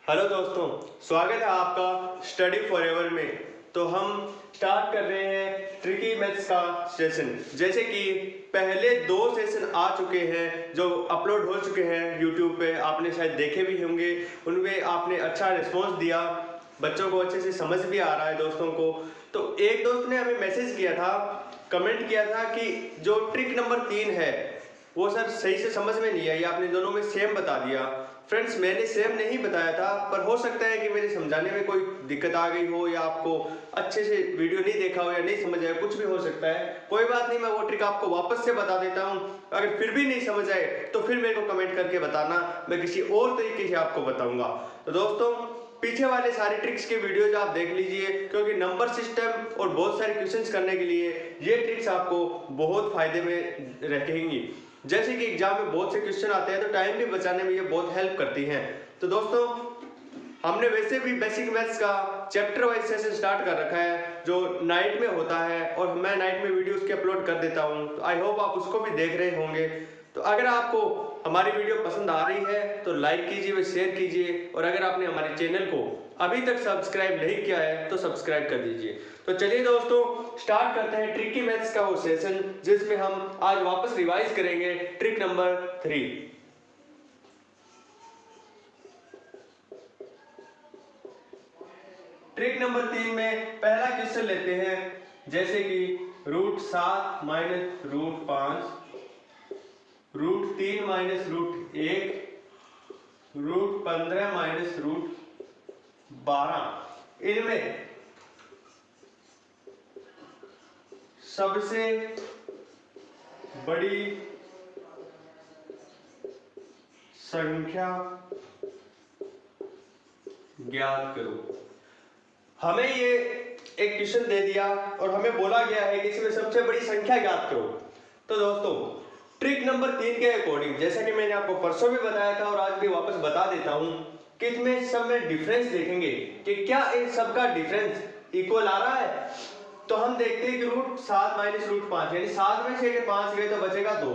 Hello दोस्तों, स्वागत है आपका स्टडी फॉरएवर में। तो हम स्टार्ट कर रहे हैं ट्रिकी मैथ्स का सेशन। जैसे कि पहले 2 सेशन आ चुके हैं जो अपलोड हो चुके हैं यूट्यूब पे, आपने शायद देखे भी होंगे। उनमें आपने अच्छा रिस्पॉन्स दिया, बच्चों को अच्छे से समझ भी आ रहा है दोस्तों को। तो एक दोस्त ने हमें मैसेज किया था, कमेंट किया था कि जो ट्रिक नंबर 3 है वो सर सही से समझ में नहीं आई, आपने दोनों में सेम बता दिया। फ्रेंड्स, मैंने सेम नहीं बताया था, पर हो सकता है कि मेरे समझाने में कोई दिक्कत आ गई हो या आपको अच्छे से वीडियो नहीं देखा हो या नहीं समझ आया, कुछ भी हो सकता है। कोई बात नहीं, मैं वो ट्रिक आपको वापस से बता देता हूँ। अगर फिर भी नहीं समझ आए तो फिर मेरे को कमेंट करके बताना, मैं किसी और तरीके से आपको बताऊंगा। तो दोस्तों, पीछे वाले सारे ट्रिक्स के वीडियोज आप देख लीजिए, क्योंकि नंबर सिस्टम और बहुत सारे क्वेश्चंस करने के लिए ये ट्रिक्स आपको बहुत फायदे में रखेंगी। जैसे कि एग्जाम में बहुत से क्वेश्चन आते हैं तो टाइम भी बचाने में ये बहुत हेल्प करती हैं। तो दोस्तों, हमने वैसे भी बेसिक मैथ्स का चैप्टर वाइज सेशन स्टार्ट कर रखा है जो नाइट में होता है, और मैं नाइट में वीडियो उसके अपलोड कर देता हूँ। तो आई होप आप उसको भी देख रहे होंगे। तो अगर आपको हमारी वीडियो पसंद आ रही है तो लाइक कीजिए व शेयर कीजिए, और अगर आपने हमारे चैनल को अभी तक सब्सक्राइब नहीं किया है तो सब्सक्राइब कर दीजिए। तो चलिए दोस्तों, स्टार्ट करते हैं ट्रिकी मैथ्स का वो सेशन जिसमें हम आज वापस रिवाइज करेंगे ट्रिक नंबर 3। ट्रिक नंबर 3 में पहला क्वेश्चन लेते हैं, जैसे कि √7 माइनस √5, √3 माइनस √1, √15 माइनस √12। इनमें सबसे बड़ी संख्या ज्ञात करो। हमें ये एक क्वेश्चन दे दिया और हमें बोला गया है कि इसमें सबसे बड़ी संख्या ज्ञात करो। तो दोस्तों, ट्रिक नंबर 3 के अकॉर्डिंग, जैसा कि मैंने आपको परसों भी बताया था और आज भी वापस बता देता हूं, कि इसमें सब में डिफरेंस देखेंगे कि क्या इन सब का डिफरेंस इक्वल आ रहा है। तो हम देखते हैं कि √7 माइनस √5, यानी 7 में से अगर 5 गए तो बचेगा 2,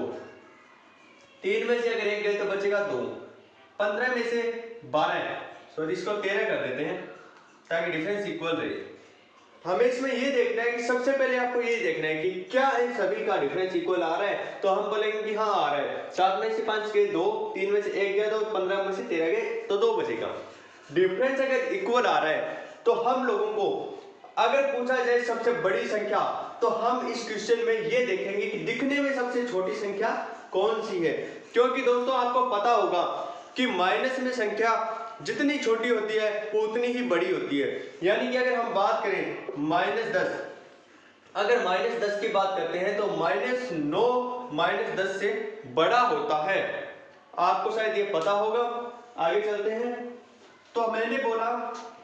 3 में से अगर 1 गए तो बचेगा 2, 15 में से 12, सॉरी इसको 13 कर देते हैं ताकि डिफरेंस इक्वल रहे। हमें इसमें ये देखना है कि सबसे पहले आपको ये देखना है कि क्या इन सभी का डिफरेंस इक्वल आ रहा है। तो हम बोलेंगे कि हाँ आ रहा है। 7 में से 5 गए 2, 3 में से 1 गया तो 15 में से 13 गए तो 2 बचेगा। डिफरेंस अगर इक्वल आ रहा है तो हम लोगों को अगर पूछा जाए सबसे बड़ी संख्या, तो हम इस क्वेश्चन में ये देखेंगे कि दिखने में सबसे छोटी संख्या कौन सी है। क्योंकि दोस्तों, आपको पता होगा कि माइनस में संख्या जितनी छोटी होती है वो उतनी ही बड़ी होती है। यानी कि अगर हम बात करें -10, अगर -10 की बात करते हैं तो -9 -10 से बड़ा होता है। आपको शायद ये पता होगा। आगे चलते हैं। तो मैंने बोला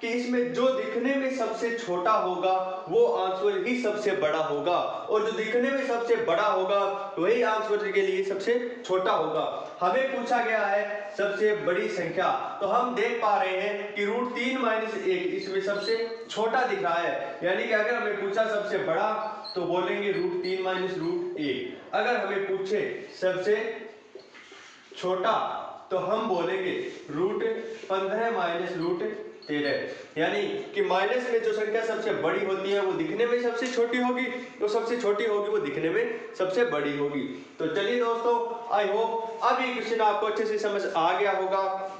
कि इसमें जो दिखने में सबसे छोटा होगा वो आंसर ही सबसे बड़ा होगा, और जो दिखने में सबसे बड़ा होगा वही आंसर के लिए सबसे छोटा होगा। हमें पूछा गया है सबसे बड़ी संख्या, तो हम देख पा रहे हैं कि √3 माइनस 1 इसमें सबसे छोटा दिख रहा है। यानी कि अगर हमें पूछा सबसे बड़ा तो बोलेंगे √3 माइनस √1। अगर हमें पूछे सबसे छोटा तो हम बोलेंगे √15 माइनस √13। यानी कि माइनस में जो संख्या सबसे बड़ी होती है वो दिखने में सबसे छोटी होगी, तो सबसे छोटी होगी वो दिखने में सबसे बड़ी होगी। तो चलिए दोस्तों, आई होप अब ये क्वेश्चन आपको अच्छे से समझ आ गया होगा।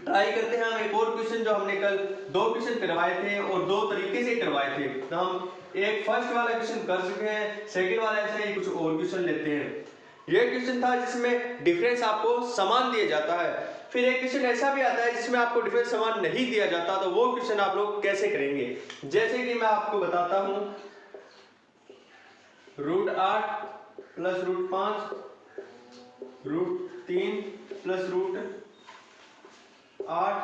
ट्राई करते हैं हम एक और क्वेश्चन जो हमने कल 2 क्वेश्चन करवाए थे और 2 तरीके से करवाए थे। तो हम एक फर्स्ट वाला क्वेश्चन कर चुके हैं, सेकंड वाला ऐसे ही कुछ और क्वेश्चन लेते हैं। ये क्वेश्चन था जिसमें डिफरेंस आपको समान दिया जाता है। फिर एक क्वेश्चन ऐसा भी आता है जिसमें आपको डिफरेंस समान नहीं दिया जाता, तो वो क्वेश्चन आप लोग कैसे करेंगे। जैसे कि मैं आपको बताता हूं, √8 प्लस √5, √3 प्लस √8,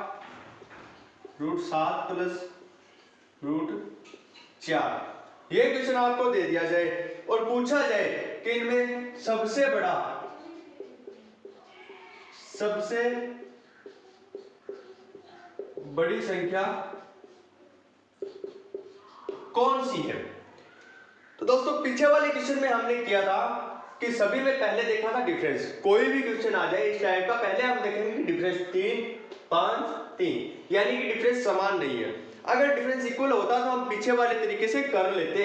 √7 प्लस √4। ये क्वेश्चन आपको दे दिया जाए और पूछा जाए कि इनमें सबसे बड़ी संख्या कौन सी है। तो दोस्तों, पीछे वाले क्वेश्चन में हमने किया था कि सभी में पहले देखा था डिफरेंस। कोई भी क्वेश्चन आ जाए इस टाइप का, पहले हम देखेंगे कि डिफरेंस 3 5 3, यानी कि डिफरेंस समान नहीं है। अगर डिफरेंस इक्वल होता तो हम पीछे वाले तरीके से कर लेते,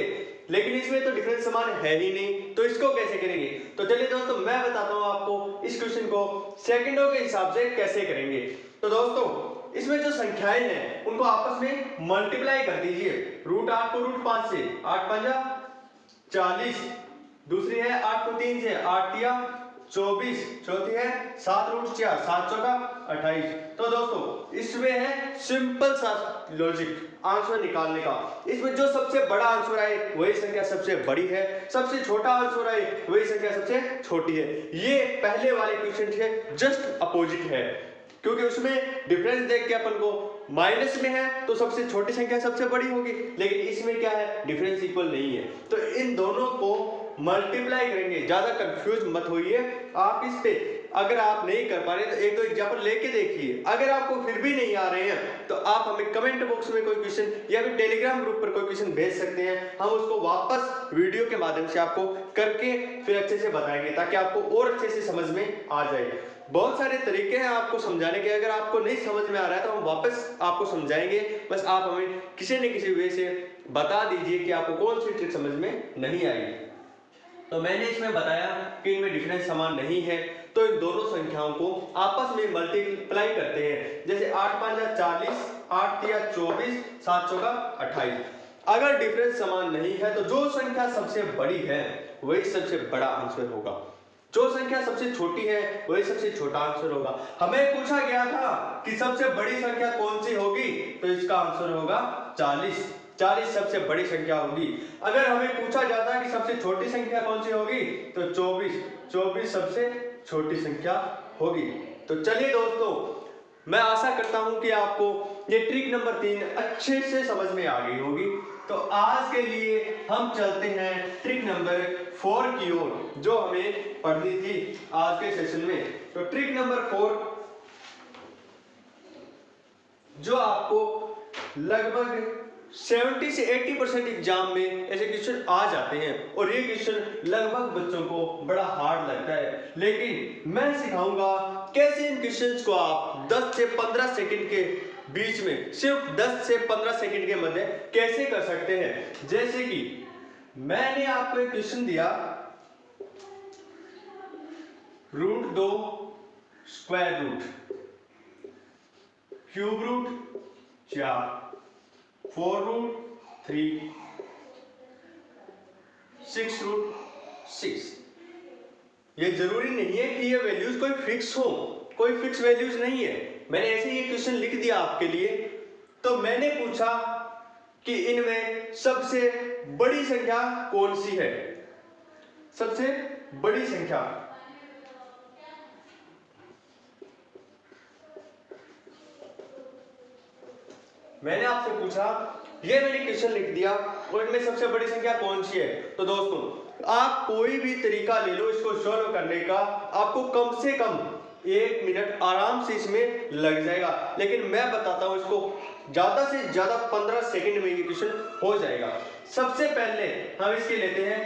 लेकिन इसमें तो डिफरेंस समान है ही नहीं, तो इसको कैसे करेंगे? तो चलिए दोस्तों मैं बताता हूँ आपको इस क्वेश्चन को सेकंडों के हिसाब से कैसे करेंगे। तो दोस्तों इसमें जो संख्याएं हैं उनको आपस में मल्टीप्लाई कर दीजिए। √8 को √5 से, 8 5 40, दूसरी है 8 को 3 से, 8 3 24, चौथी है 7 √4, 7 चौका 28। तो दोस्तों इसमें है सिंपल सा लॉजिक आंसर निकालने का। इसमें जो सबसे बड़ा आंसर आए वही संख्या सबसे बड़ी है, सबसे छोटा आंसर आए वही संख्या सबसे छोटी है। ये पहले वाले क्वेश्चन के जस्ट अपोजिट है, क्योंकि उसमें डिफरेंस देख के अपन को माइनस में है तो सबसे छोटी संख्या सबसे बड़ी होगी, लेकिन इसमें क्या है डिफरेंस इक्वल नहीं है, तो इन दोनों को मल्टीप्लाई करेंगे। ज्यादा कंफ्यूज मत होइए आप इस पे। अगर आप नहीं कर पा रहे तो एक दो एग्जांपल लेके देखिए। अगर आपको फिर भी नहीं आ रहे हैं तो आप हमें कमेंट बॉक्स में कोई क्वेश्चन या फिर टेलीग्राम ग्रुप पर कोई क्वेश्चन भेज सकते हैं, हम उसको वापस वीडियो के माध्यम से आपको करके फिर अच्छे से बताएंगे, ताकि आपको और अच्छे से समझ में आ जाए। बहुत सारे तरीके हैं आपको समझाने के, अगर आपको नहीं समझ में आ रहा है तो हम वापस आपको समझाएंगे, बस आप हमें किसी न किसी वे से बता दीजिए कि आपको कौन सी ट्रिक समझ में नहीं आई। तो मैंने इसमें बताया कि इनमें डिफरेंस समान नहीं है, तो इन दोनों संख्याओं को आपस में मल्टीप्लाई करते हैं। जैसे 8 5 40, 8 3 24, 7 चौका 28। अगर डिफरेंस समान नहीं है तो जो संख्या सबसे बड़ी है वही सबसे बड़ा आंसर होगा, जो संख्या सबसे छोटी है वही सबसे छोटा आंसर होगा। हमें पूछा गया था कि सबसे बड़ी संख्या कौन सी होगी, तो इसका आंसर होगा 40। 40 सबसे बड़ी संख्या होगी। अगर हमें पूछा जाता कि सबसे छोटी संख्या कौन सी होगी, तो 24। 24 सबसे छोटी संख्या होगी। तो चलिए दोस्तों मैं आशा करता हूं कि आपको ये ट्रिक नंबर 3 अच्छे से समझ में आ गई होगी। तो आज के लिए हम चलते हैं ट्रिक नंबर 4 की ओर, जो हमें पढ़नी थी आज के सेशन में। तो ट्रिक नंबर 4 जो आपको लगभग 70 से 80% एग्जाम में ऐसे क्वेश्चन आ जाते हैं, और ये क्वेश्चन लगभग बच्चों को बड़ा हार्ड लगता है, लेकिन मैं सिखाऊंगा कैसे इन क्वेश्चंस को आप 10 से 15 सेकंड के बीच में, सिर्फ 10 से 15 सेकंड के मध्य कैसे कर सकते हैं। जैसे कि मैंने आपको एक क्वेश्चन दिया, √2 स्क्वायर रूट, क्यूब रूट 4, 4√3, 6√6। ये जरूरी नहीं है कि ये वैल्यूज कोई फिक्स हो, कोई फिक्स वैल्यूज नहीं है। मैंने ऐसे ही क्वेश्चन लिख दिया आपके लिए। तो मैंने पूछा कि इनमें सबसे बड़ी संख्या कौन सी है, सबसे बड़ी संख्या। मैंने आपसे पूछा, ये मैंने क्वेश्चन लिख दिया, और इनमें सबसे बड़ी संख्या कौन सी है। तो दोस्तों आप कोई भी तरीका ले लो इसको सॉल्व करने का, आपको कम से कम 1 मिनट आराम से इसमें लग जाएगा, लेकिन मैं बताता हूं इसको ज्यादा से ज्यादा 15 सेकंड में ये क्वेश्चन हो जाएगा। सबसे पहले हम इसके लेते हैं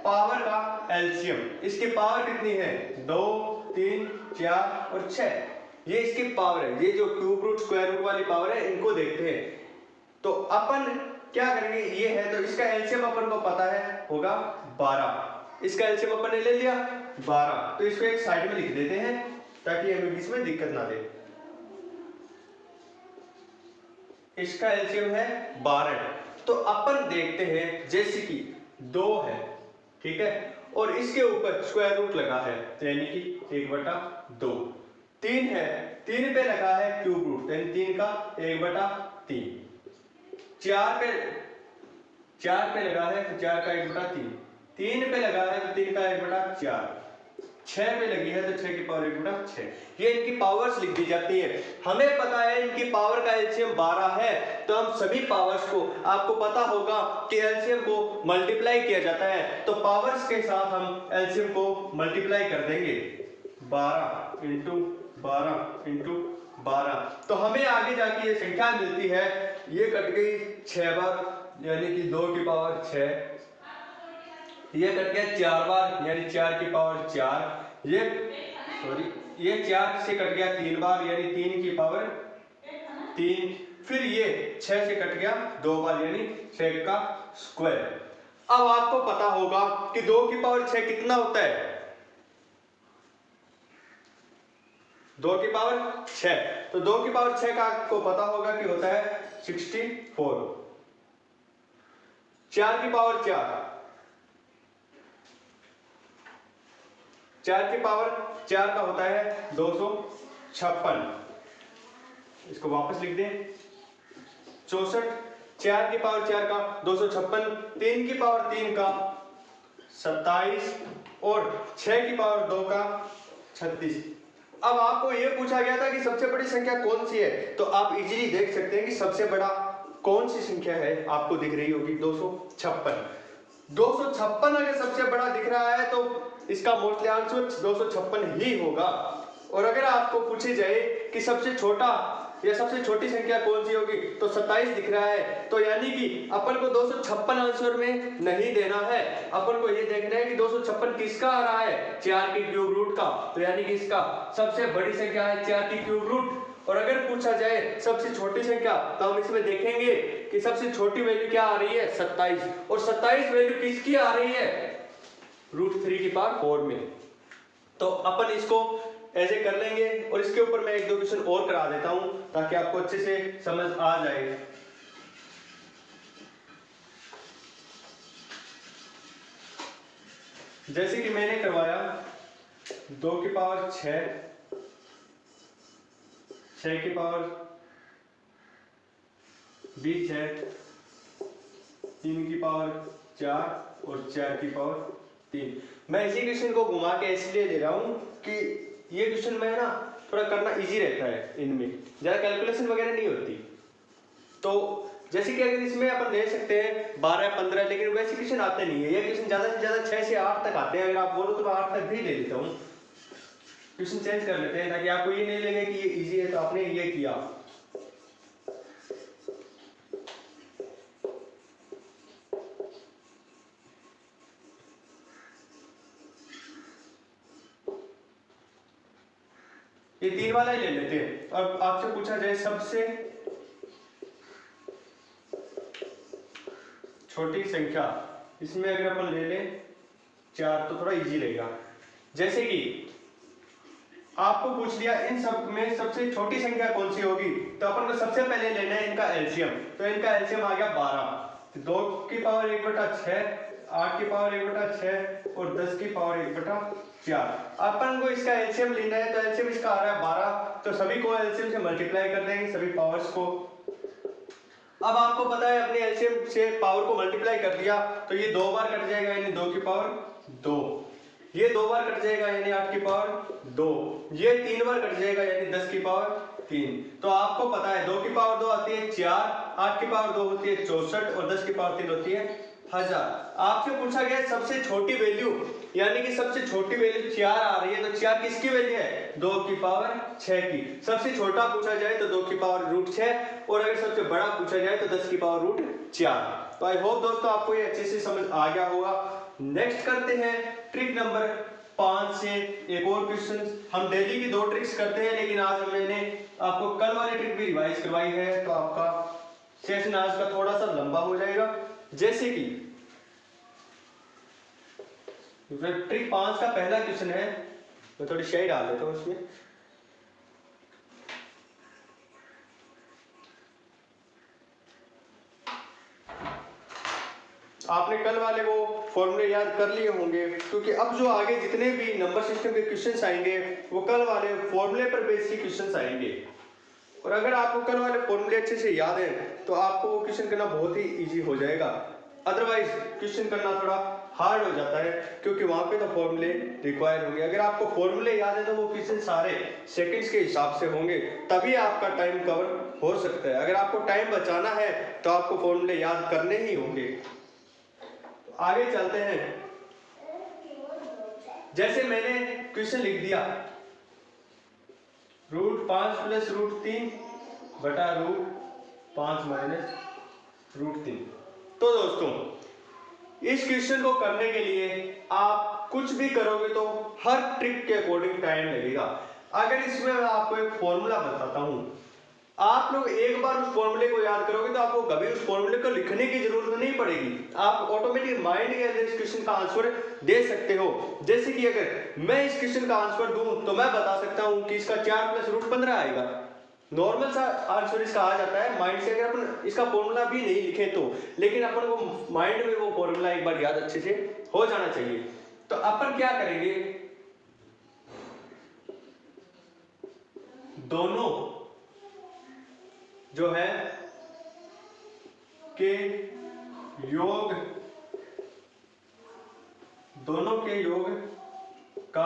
पावर का एलसीएम। इसकी पावर कितनी है, 2 3 4 और 6। ये इसकी पावर है, ये जो क्यूब रूट स्क्वायर रूट वाली पावर है इनको देखते हैं। तो अपन क्या करेंगे, ये है तो इसका एलसीएम अपन को पता है होगा 12। इसका एलसीएम अपन ने ले लिया 12, तो इसको एक साइड में लिख देते हैं ताकि हमें बीच में दिक्कत ना दे। इसका एलसीएम है 12। तो अपन देखते हैं जैसे कि 2 है, ठीक है, और इसके ऊपर स्क्वायर रूट लगा है, यानी कि 1/2। 3 है, 3 पे लगा है क्यूब रूट, यानी 3 का 1/3। 4 पे लगा है तो 4 का 1/3। 3 पे लगा है तो 3 का 1/4। 6 पे लगी है तो 6 की पावर 1/6। ये इनकी पावर्स लिख दी जाती है। हमें पता है इनकी पावर का एलसीएम 12 है, तो हम सभी पावर्स को, आपको पता होगा कि एलसीएम को मल्टीप्लाई किया जाता है, तो पावर्स के साथ हम एलसीएम को मल्टीप्लाई कर देंगे। 12 इंटू 12 इंटू 12, तो हमें आगे जाके ये संख्या मिलती है, ये कट गई 6 बार, यानी कि 2 की पावर 6। ये कट गया 4 बार, यानी 4 की पावर 4। ये 4 से कट गया 3 बार यानी 3 की पावर 3, फिर ये 6 से कट गया 2 बार यानी 6 का स्क्वायर। अब आपको पता होगा कि 2 की पावर 6 कितना होता है, 2 की पावर 6, तो 2 की पावर 6 का आपको पता होगा कि होता है 64। 4 की पावर 4 की पावर 4 का होता है 256, इसको वापस लिख दें 64, 4 की पावर 4 का 256, 3 की पावर 3 का 27 और 6 की पावर 2 का 36। अब आपको यह पूछा गया था कि सबसे बड़ी संख्या कौन सी है, तो आप इजीली देख सकते हैं कि सबसे बड़ा कौन सी संख्या है, आपको दिख रही होगी 256। 256 अगर सबसे बड़ा दिख रहा है तो इसका मोस्टली आंसर 256 ही होगा। और अगर आपको पूछी जाए कि सबसे छोटा या सबसे छोटी संख्या कौन सी होगी तो 27 दिख रहा है, तो यानी कि अपन को 256 आंसर में नहीं देना है, अपन को ये देखना है कि 256 किसका आ रहा है, 4 की क्यूब रूट का, तो यानी कि इसका सबसे बड़ी संख्या है 4 की क्यूब रूट। और अगर पूछा जाए सबसे छोटी संख्या तो हम इसमें देखेंगे कि सबसे छोटी वैल्यू क्या आ रही है 27, और 27 वैल्यू किसकी आ रही है √3 की पावर 4 में। तो अपन इसको ऐसे कर लेंगे और इसके ऊपर मैं 1-2 क्वेश्चन और करा देता हूं ताकि आपको अच्छे से समझ आ जाए। जैसे कि मैंने करवाया 2 की पावर 6, 6 की पावर भी 6, 3 की पावर 4 और 4 की पावर 3। मैं इसी क्वेश्चन को घुमा के इसलिए ले रहा हूं कि ये क्वेश्चन में ना थोड़ा करना इजी रहता है, इनमें ज्यादा कैलकुलेशन वगैरह नहीं होती। तो जैसे कि अगर इसमें अपन ले सकते हैं 12-15, लेकिन वैसे क्वेश्चन आते नहीं है, ये क्वेश्चन ज्यादा से ज्यादा 6 से 8 तक आते हैं। अगर आप बोलो तो मैं 8 तक भी ले लेता हूँ, क्वेश्चन चेंज कर लेते हैं ताकि आपको ये नहीं लगे कि ये इजी है तो आपने ये किया। ये 3 वाला ही ले लेते हैं। अब आपसे पूछा जाए सबसे छोटी संख्या, इसमें अगर अपन ले लें 4 तो थोड़ा इजी रहेगा। जैसे कि आपको पूछ लिया इन सब में सबसे छोटी संख्या कौन सी होगी, तो अपन को सबसे पहले लेना है इनका एलसीएम। तो इनका एलसीएम आ गया 12, 2 की पावर 1/6, 8 की पावर 1/6 और 10 की पावर 1/4। अपन को इसका एलसीएम लेना है, तो एलसीएम इसका आ रहा है 12, तो सभी को एलसीएम से मल्टीप्लाई कर देंगे, सभी पावर्स को। अब आपको पता है अपने एलसीएम से पावर को मल्टीप्लाई कर दिया तो ये 2 बार कट जाएगा यानी 2 की पावर 2, ये 2 बार कट जाएगा यानी 8 की पावर 2, ये 3 बार कट जाएगा यानी 10 की पावर 3। तो आपको पता है 2 की पावर 2 आती है 4, 8 की पावर 2 होती है 64 और 10 की पावर 3 होती है 1000। आपसे पूछा गया सबसे छोटी वैल्यू, यानी कि सबसे छोटी वैल्यू 4 आ रही है, तो 4 किसकी वैल्यू है 2 की पावर 6 की। सबसे छोटा पूछा जाए तो 2 की पावर √6, और अगर सबसे बड़ा पूछा जाए तो 10 की पावर √4। तो आई होप दोस्तों आपको ये अच्छे से समझ आ गया होगा। नेक्स्ट करते हैं ट्रिक नंबर 5 से एक और क्वेश्चन। हम डेली की 2 ट्रिक्स करते हैं, लेकिन आज मैंने आपको कल वाली ट्रिक भी रिवाइज करवाई है, तो आपका सेशन आज का थोड़ा सा लंबा हो जाएगा। जैसे कि ट्रिक 5 का पहला क्वेश्चन है, मैं थोड़ी शेड डाल देता हूँ उसमें। आपने कल वाले वो फॉर्मूले याद कर लिए होंगे, क्योंकि अब जो आगे जितने भी नंबर सिस्टम के क्वेश्चंस आएंगे वो कल वाले फॉर्मूले पर बेस्ड क्वेश्चंस आएंगे। और अगर आपको कल वाले फॉर्मूले अच्छे से याद है तो आपको वो क्वेश्चन करना बहुत ही इजी हो जाएगा। अदरवाइज क्वेश्चन करना थोड़ा हार्ड हो जाता है, क्योंकि वहां पे तो फॉर्मूले रिक्वायर होंगे। अगर आपको फॉर्मूले याद है तो वो क्वेश्चन सारे सेकंड्स के हिसाब से होंगे, तभी आपका टाइम कवर हो सकता है। अगर आपको टाइम बचाना है तो आपको फॉर्मूले याद करने ही होंगे। आगे चलते हैं। जैसे मैंने क्वेश्चन लिख दिया √5 + √3 बटा √5 - √3। तो दोस्तों इस क्वेश्चन को करने के लिए आप कुछ भी करोगे तो हर ट्रिक के अकॉर्डिंग टाइम लगेगा। अगर इसमें मैं आपको एक फॉर्मूला बताता हूं, आप लोग एक बार उस फॉर्मूले को याद करोगे तो आपको कभी उस फॉर्मूले को लिखने की जरूरत नहीं पड़ेगी, आप ऑटोमेटिक माइंड के अंदर इस क्वेश्चन का आंसर दे सकते हो। जैसे कि अगर मैं इस क्वेश्चन का आंसर दूं तो मैं बता सकता हूं कि इसका 4 + √15 आएगा। नॉर्मल सा आंसर इसका आ जाता है माइंड से, अगर अपन इसका फॉर्मूला भी नहीं लिखे तो, लेकिन अपन को माइंड में वो फॉर्मूला एक बार याद अच्छे से हो जाना चाहिए। तो अपन क्या करेंगे, दोनों जो है के योग, दोनों के योग का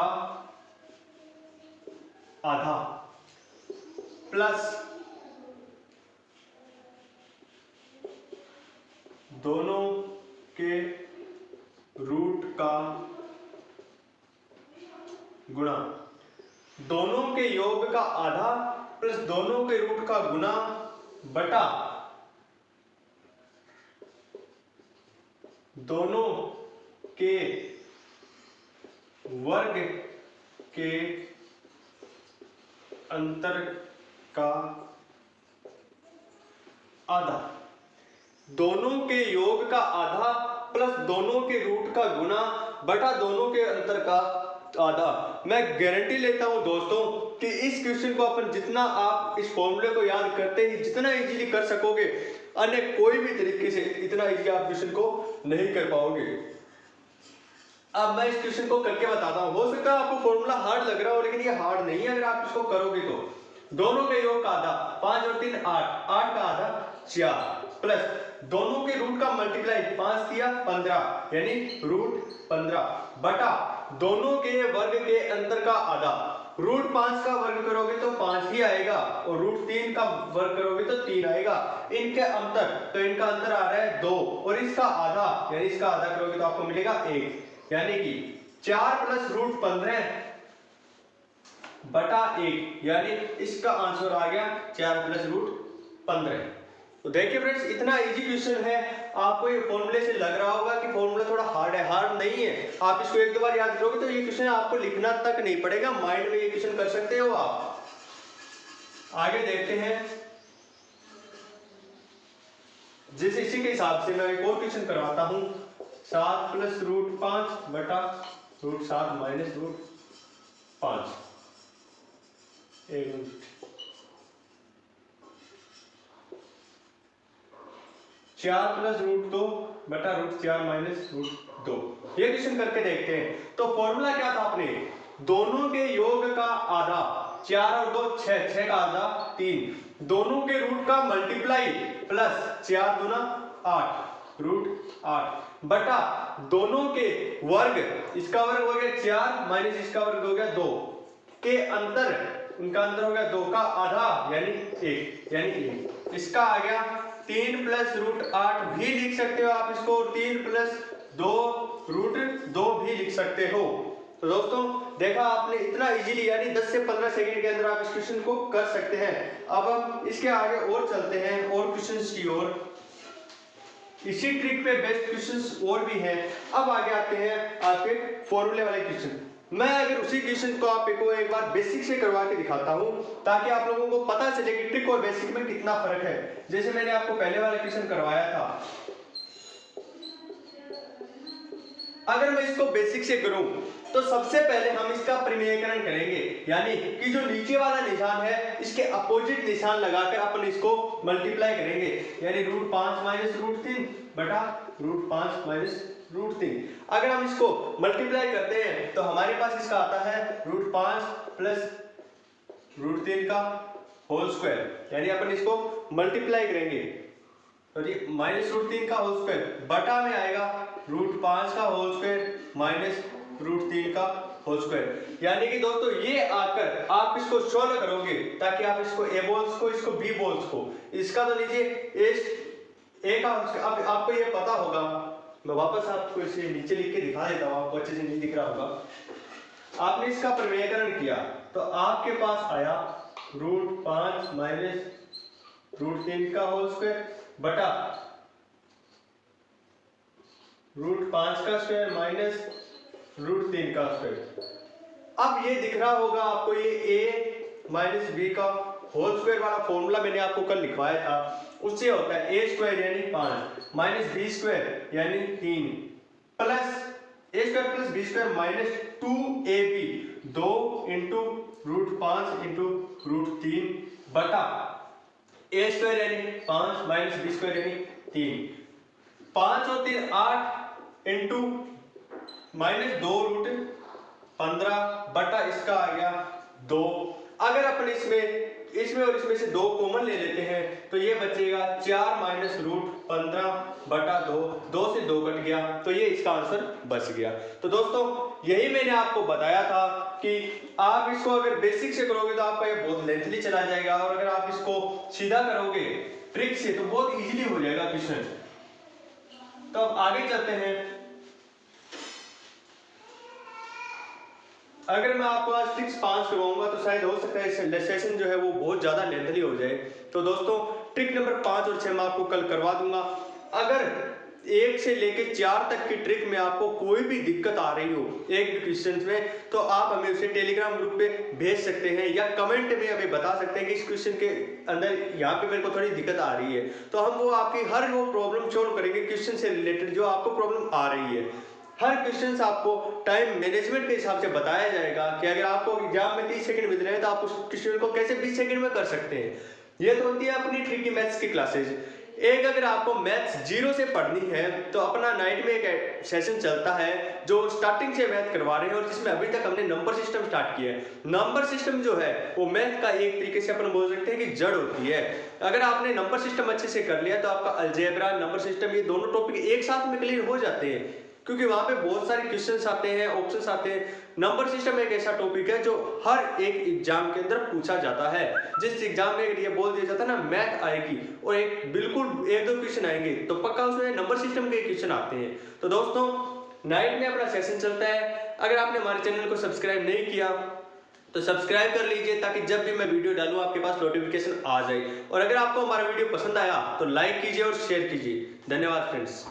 आधा प्लस दोनों के रूट का गुणा, दोनों के योग का आधा प्लस दोनों के रूट का गुणा बटा दोनों के वर्ग के अंतर का आधा, दोनों के योग का आधा प्लस दोनों के रूट का गुणा बटा दोनों के अंतर का आधा। मैं गारंटी लेता हूं दोस्तों कि इस क्वेश्चन को अपन जितना आप इस फॉर्मूले को याद करते ही जितना इजीली कर सकोगे, अन्य कोई भी तरीके से इतना इजी आप क्वेश्चन को नहीं कर पाओगे। अब मैं इस क्वेश्चन को करके बताता हूं, हो सकता है आपको फॉर्मूला हार्ड लग रहा हो, लेकिन ये हार्ड नहीं है अगर आप इसको करोगे तो। दोनों के योग का आधा 5 और 3 8, 8 का आधा 4 प्लस दोनों के रूट का मल्टीप्लाई 5 दिया 15 यानी √15 बटा दोनों के वर्ग के अंतर का आधा। √5 का वर्ग करोगे तो 5 ही आएगा और √3 का वर्ग करोगे तो 3 आएगा। इनके अंतर, तो इनका अंतर आ रहा है 2 और इसका आधा यानी इसका आधा करोगे तो आपको मिलेगा 1, यानी कि 4 + √15 बटा 1, यानी इसका आंसर आ गया 4 + √15। तो देखिए फ्रेंड्स, इतना इजी क्वेश्चन है। आपको ये फॉर्मूले से लग रहा होगा कि फॉर्मूला थोड़ा हार्ड है, हार्ड नहीं है। आप इसको एक दो बार याद करोगे तो ये क्वेश्चन आपको लिखना तक नहीं पड़ेगा, माइंड में ये क्वेश्चन कर सकते हो आप। आगे देखते हैं, जिस इसी के हिसाब से मैं एक और क्वेश्चन करवाता हूं। 7 + √5 बटा √7 - √5। एक मिनट, 4 + √2 बटा √4 - √2। ये क्वेश्चन करके देखते हैं। तो फॉर्मूला क्या था अपने, दोनों के योग का आधा 4 और 2 6, 6 का आधा 3, दोनों के रूट का मल्टीप्लाई प्लस 4 दूना 8 √8 बटा दोनों के वर्ग, इसका वर्ग हो गया 4 माइनस इसका वर्ग हो गया 2 के अंतर, उनका अंतर हो गया 2 का आधा यानी 1, यानी 1। इसका आ गया 3 + √8 भी लिख सकते हो आप इसको, 3 + 2 √2 भी लिख सकते हो। तो दोस्तों देखा आपने, इतना इजीली यानी 10 से 15 सेकंड के अंदर आप इस क्वेश्चन को कर सकते हैं। अब हम इसके आगे और चलते हैं और क्वेश्चंस की ओर। इसी ट्रिक पे बेस्ट क्वेश्चंस और भी हैं। अब आगे आते हैं आपके फॉर्मूले वाले क्वेश्चन। मैं अगर उसी क्वेश्चन को आपको एक बार बेसिक से करवा के दिखाता हूं ताकि आप लोगों को पता चले कि ट्रिक और बेसिक में कितना फर्क है। जैसे मैंने आपको पहले वाला क्वेश्चन करवाया था, अगर मैं इसको बेसिक से करूं तो सबसे पहले हम इसका प्रमेयकरण करेंगे, यानी कि जो नीचे वाला निशान है इसके अपोजिट निशान लगाकर अपन इसको मल्टीप्लाई करेंगे, यानी √5 - √3 बटा √5 - √3। अगर हम इसको मल्टीप्लाई करते हैं तो हमारे पास इसका आता है √5 + √3 का होल स्क्वायर, यानी अपन इसको मल्टीप्लाई करेंगे तो ये -√3 का होल स्क्वायर बटा में आएगा √5 का होल स्क्वायर माइनस √3 का होल स्क्वायर। यानी कि दोस्तों ये आकर आप इसको सॉल्व करोगे ताकि आप इसको ए बोल्स को, इसको बी बोल्स को, इसका तो लीजिए ए का, अब आपको ये पता होगा, मैं वापस आपको इसे नीचे लिख के दिखा देता हूँ, आपको अच्छे से नहीं दिख रहा होगा। आपने इसका प्रमेयकरण किया तो आपके पास आया √5 - √3 का होल स्क्वायर बटा √5 का स्क्वायर माइनस √3 का स्क्वायर। अब ये दिख रहा होगा आपको, ये a माइनस बी का होल स्क्वायर वाला फॉर्मूला मैंने आपको कल लिखवाया था, उससे होता है a स्क्वायर यानी 5 माइनस बी स्क्वायर यानी 3 plus a square plus B square minus 2ab 2 into root 5 into root 3 बटा a स्क्वायर यानी 5 माइनस बी स्क्वायर यानी 3, 5 और 3 8 इंटू माइनस 2 रूट 15 बटा इसका आ गया 2। अगर अपन इसमें और इसमें से 2 कॉमन ले लेते हैं तो ये बचेगा 4 माइनस रूट 15 बटा 2, 2 से 2 कट गया, तो ये इसका आंसर बच गया। तो दोस्तों यही मैंने आपको बताया था कि आप इसको अगर बेसिक से करोगे तो आपका ये बहुत लेंथली चला जाएगा, और अगर आप इसको सीधा करोगे ट्रिक से तो बहुत इजीली हो जाएगा क्वेश्चन। तो अब आगे चलते हैं। अगर मैं आपको आज ट्रिक्स 5 करवाऊंगा तो शायद हो सकता है सेशन जो है वो बहुत ज्यादा लेंथली हो जाए। तो दोस्तों ट्रिक नंबर 5 और 6 मैं आपको कल करवा दूंगा। अगर 1 से लेके 4 तक की ट्रिक में आपको कोई भी दिक्कत आ रही हो एक भी क्वेश्चन में, तो आप हमें उसे टेलीग्राम ग्रुप पे भेज सकते हैं या कमेंट में हमें बता सकते हैं कि इस क्वेश्चन के अंदर यहाँ पे मेरे को थोड़ी दिक्कत आ रही है, तो हम वो आपकी हर वो प्रॉब्लम सॉल्व करेंगे क्वेश्चन से रिलेटेड जो आपको प्रॉब्लम आ रही है। हर क्वेश्चन आपको टाइम मैनेजमेंट के हिसाब से बताया जाएगा कि अगर आपको एग्जाम में 30 सेकंड मिल रहे हैं तो आप उस क्वेश्चन को कैसे 20 सेकंड में कर सकते हैं। ये तो होती है अपनी ट्रिकी मैथ्स की क्लासेज। एक अगर आपको मैथ्स 0 से पढ़नी है तो अपना नाइट में एक सेशन चलता है जो स्टार्टिंग से मैथ करवा रहे हैं, और जिसमें अभी तक हमने नंबर सिस्टम स्टार्ट किया है। नंबर सिस्टम जो है वो मैथ का एक तरीके से अपन बोल सकते हैं कि जड़ होती है। अगर आपने नंबर सिस्टम अच्छे से कर लिया तो आपका अलजेब्रा, नंबर सिस्टम, ये दोनों टॉपिक एक साथ में क्लियर हो जाते हैं, क्योंकि वहां पे बहुत सारे क्वेश्चंस आते हैं, ऑप्शंस आते हैं। नंबर सिस्टम एक ऐसा टॉपिक है जो हर एक एग्जाम के अंदर पूछा जाता है। जिस एग्जाम में ये बोल दिया जाता है ना मैथ आएगी और एक बिल्कुल 1-2 क्वेश्चन आएंगे तो पक्का उसमें नंबर सिस्टम के क्वेश्चन आते हैं। तो दोस्तों नाइट में अपना सेशन चलता है। अगर आपने हमारे चैनल को सब्सक्राइब नहीं किया तो सब्सक्राइब कर लीजिए ताकि जब भी मैं वीडियो डालूं आपके पास नोटिफिकेशन आ जाए। और अगर आपको हमारा वीडियो पसंद आया तो लाइक कीजिए और शेयर कीजिए। धन्यवाद फ्रेंड्स।